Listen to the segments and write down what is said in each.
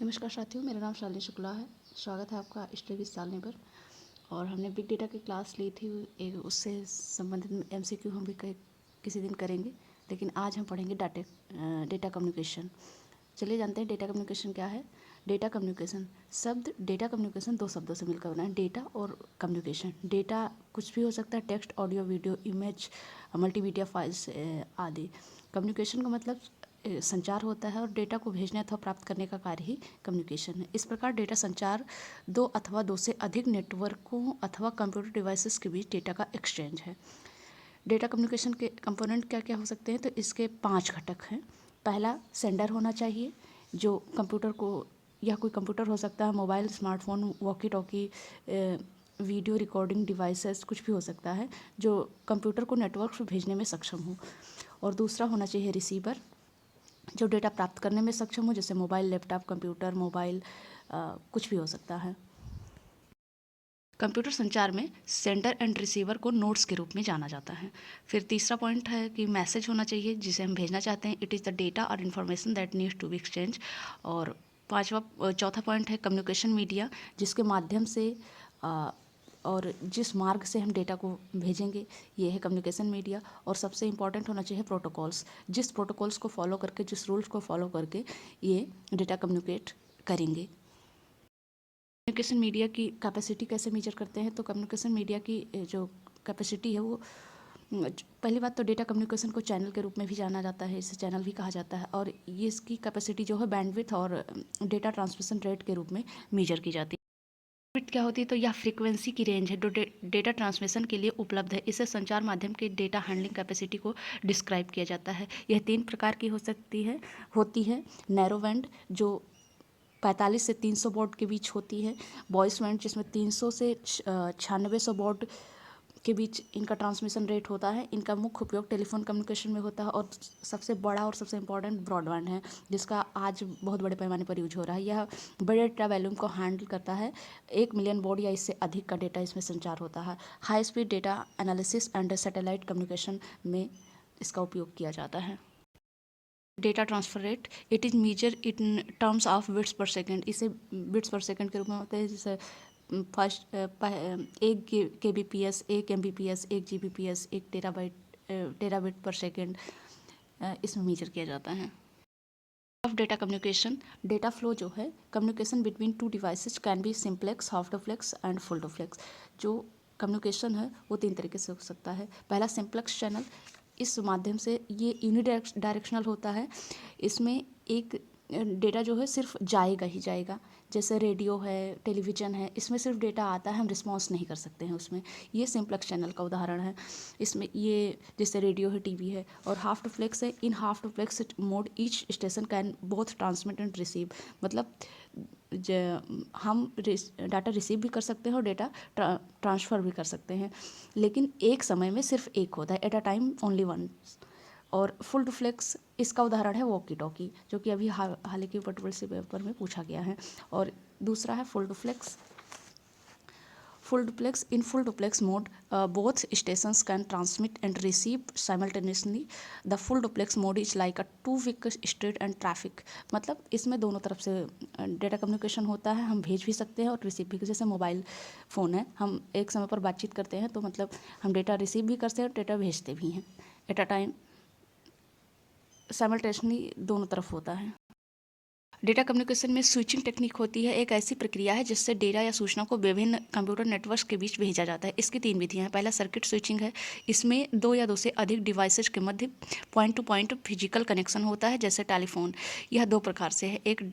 नमस्कार साथियों, मेरा नाम शालिनी शुक्ला है। स्वागत है आपका स्टडी सालनी पर। और हमने बिग डेटा की क्लास ली थी, एक उससे संबंधित एमसीक्यू हम भी किसी दिन करेंगे, लेकिन आज हम पढ़ेंगे डेटा कम्युनिकेशन। चलिए जानते हैं डेटा कम्युनिकेशन क्या है। डेटा कम्युनिकेशन शब्द डेटा कम्युनिकेशन दो शब्दों से मिलकर बना है, डेटा और कम्युनिकेशन। डेटा कुछ भी हो सकता है, text, audio, video, image, multimedia files आदि। कम्युनिकेशन का मतलब संचार होता है और डेटा को भेजने अथवा प्राप्त करने का कार्य ही कम्युनिकेशन है। इस प्रकार डेटा संचार दो अथवा दो से अधिक नेटवर्कों अथवा कंप्यूटर डिवाइसेस के बीच डेटा का एक्सचेंज है। डेटा कम्युनिकेशन के कंपोनेंट क्या क्या हो सकते हैं, तो इसके 5 घटक हैं। पहला, सेंडर होना चाहिए, जो कंप्यूटर को, या कोई कंप्यूटर हो सकता है, mobile, smartphone, walkie talkie, video recording devices, कुछ भी हो सकता है जो कंप्यूटर को नेटवर्क पर भेजने में सक्षम हो। और दूसरा होना चाहिए रिसीवर, जो डेटा प्राप्त करने में सक्षम हो, जैसे मोबाइल, लैपटॉप, कंप्यूटर, मोबाइल, कुछ भी हो सकता है। कंप्यूटर संचार में सेंडर एंड रिसीवर को नोड्स के रूप में जाना जाता है। फिर तीसरा पॉइंट है कि मैसेज होना चाहिए जिसे हम भेजना चाहते हैं। इट इज़ द डेटा और information that needs to be exchange. और चौथा पॉइंट है कम्युनिकेशन मीडिया, जिसके माध्यम से और जिस मार्ग से हम डेटा को भेजेंगे, ये है कम्युनिकेशन मीडिया। और सबसे इम्पॉर्टेंट होना चाहिए प्रोटोकॉल्स, जिस प्रोटोकॉल्स को फॉलो करके, जिस रूल्स को फॉलो करके ये डेटा कम्युनिकेट करेंगे। कम्युनिकेशन मीडिया की कैपेसिटी कैसे मेजर करते हैं, तो कम्युनिकेशन मीडिया की जो कैपेसिटी है वो, पहली बात तो डेटा कम्युनिकेशन को चैनल के रूप में भी जाना जाता है, इसे चैनल भी कहा जाता है। और ये इसकी कैपेसिटी जो है बैंडविड्थ और डेटा ट्रांसमिशन रेट के रूप में मेजर की जाती है। बैंडविड्थ क्या होती है, तो यह फ्रीक्वेंसी की रेंज है जो डेटा ट्रांसमिशन के लिए उपलब्ध है। इसे संचार माध्यम के डेटा हैंडलिंग कैपेसिटी को डिस्क्राइब किया जाता है। यह 3 प्रकार की होती है। नैरो बैंड, जो 45 से 300 बाud के बीच होती है। वॉइस बैंड, जिसमें 300 से 9600 बाud के बीच इनका ट्रांसमिशन रेट होता है। इनका मुख्य उपयोग टेलीफोन कम्युनिकेशन में होता है। और सबसे बड़ा और सबसे इम्पॉर्टेंट ब्रॉडबैंड है, जिसका आज बहुत बड़े पैमाने पर यूज हो रहा है। यह बड़े डेटा वॉल्यूम को हैंडल करता है। 1 मिलियन बाud या इससे अधिक का डेटा इसमें संचार होता है। High speed data analysis and satellite communication में इसका उपयोग किया जाता है। Data transfer rate, it is measure in terms of bits per second. इसे बिट्स पर सेकेंड के रूप में होते हैं, जैसे first 1 kbps, 1 mbps, 1 gbps, 1 terabit per second इसमें मेजर किया जाता है। Of data communication, data flow जो है, communication between 2 devices can be simplex, half duplex and full duplex. जो कम्युनिकेशन है वो 3 तरीके से हो सकता है। पहला, सिंप्लेक्स चैनल, इस माध्यम से ये यूनिडायरेक्शनल होता है। इसमें एक डेटा जो है सिर्फ जाएगा ही जाएगा, जैसे रेडियो है, टेलीविज़न है, इसमें सिर्फ डेटा आता है, हम रिस्पॉन्स नहीं कर सकते हैं उसमें। ये सिंप्लेक्स चैनल का उदाहरण है। इसमें ये जैसे रेडियो है, टीवी है। और हाफ डुप्लेक्स है, in half duplex mode each station can both transmit and receive. मतलब हम डाटा रिसीव भी कर सकते हैं और डेटा ट्रांसफ़र भी कर सकते हैं, लेकिन एक समय में सिर्फ एक होता है, at a time only one. और फुल डुप्लेक्स, इसका उदाहरण है वॉकी टॉकी, जो कि अभी हाल के पीपीटी पेपर में पूछा गया है। और दूसरा है full duplex. In full duplex mode, both stations can transmit and receive simultaneously. The full duplex mode is like a two-way street and traffic. मतलब इसमें दोनों तरफ से डेटा कम्युनिकेशन होता है, हम भेज भी सकते हैं और रिसीव भी। जैसे मोबाइल फ़ोन है, हम एक समय पर बातचीत करते हैं, तो मतलब हम डेटा रिसीव भी करते हैं और डेटा भेजते भी हैं। एट अ टाइम साइमल्टेनियसली दोनों तरफ होता है। डेटा कम्युनिकेशन में स्विचिंग टेक्निक होती है, एक ऐसी प्रक्रिया है जिससे डेटा या सूचना को विभिन्न कंप्यूटर नेटवर्क्स के बीच भेजा जाता है। इसकी 3 विधियां हैं। पहला, सर्किट स्विचिंग है। इसमें 2 या 2 से अधिक डिवाइसेज के मध्य point to point physical connection होता है, जैसे टेलीफोन। यह 2 प्रकार से है, एक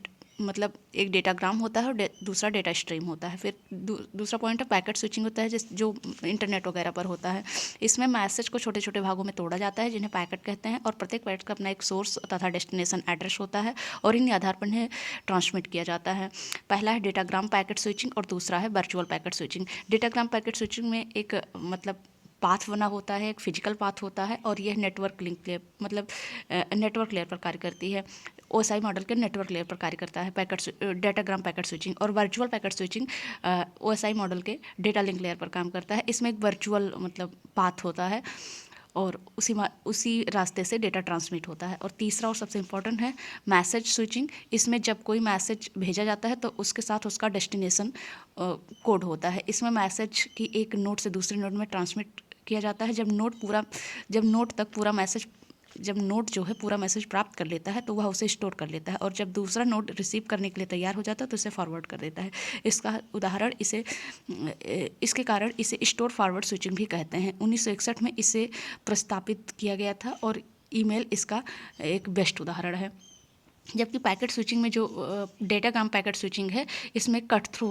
डेटाग्राम होता है और दूसरा डेटा स्ट्रीम होता है। फिर दूसरा पॉइंट है पैकेट स्विचिंग होता है, जो इंटरनेट वगैरह पर होता है। इसमें मैसेज को छोटे छोटे भागों में तोड़ा जाता है, जिन्हें पैकेट कहते हैं, और प्रत्येक पैकेट का अपना एक सोर्स तथा डेस्टिनेशन एड्रेस होता है और इन आधार पर इन्हें ट्रांसमिट किया जाता है। पहला है डेटाग्राम पैकेट स्विचिंग और दूसरा है virtual packet switching. Datagram packet switching में एक पाथ बना होता है, एक फिजिकल पाथ होता है, और यह नेटवर्क लेयर पर कार्य करती है। ओएसआई मॉडल के नेटवर्क लेयर पर कार्य करता है डेटाग्राम पैकेट स्विचिंग। और virtual packet switching OSI model के डेटा लिंक लेयर पर काम करता है। इसमें एक वर्चुअल पाथ होता है और उसी रास्ते से डेटा ट्रांसमिट होता है। और तीसरा और सबसे इम्पोर्टेंट है मैसेज स्विचिंग। इसमें जब कोई मैसेज भेजा जाता है तो उसके साथ उसका डेस्टिनेशन कोड होता है। इसमें मैसेज की एक नोड से दूसरे नोड में ट्रांसमिट किया जाता है। जब नोड जो है पूरा मैसेज प्राप्त कर लेता है तो वह उसे स्टोर कर लेता है, और जब दूसरा नोड रिसीव करने के लिए तैयार हो जाता है तो उसे फॉरवर्ड कर देता है। इसके कारण इसे स्टोर फॉरवर्ड स्विचिंग भी कहते हैं। 1961 में इसे प्रस्तावित किया गया था और ईमेल इसका एक बेस्ट उदाहरण है। जबकि पैकेट स्विचिंग में जो डेटाग्राम पैकेट स्विचिंग है, इसमें कट थ्रू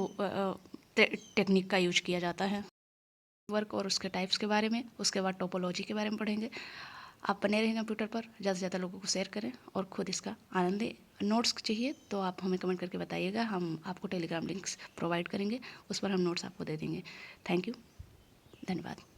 टेक्निक का यूज किया जाता है। वर्क और उसके टाइप्स के बारे में, उसके बाद टोपोलॉजी के बारे में पढ़ेंगे। आप बने रहें कंप्यूटर पर, ज़्यादा से ज़्यादा लोगों को शेयर करें और खुद इसका आनंद लें। नोट्स चाहिए तो आप हमें कमेंट करके बताइएगा, हम आपको टेलीग्राम लिंक्स प्रोवाइड करेंगे, उस पर हम नोट्स आपको दे देंगे। थैंक यू, धन्यवाद।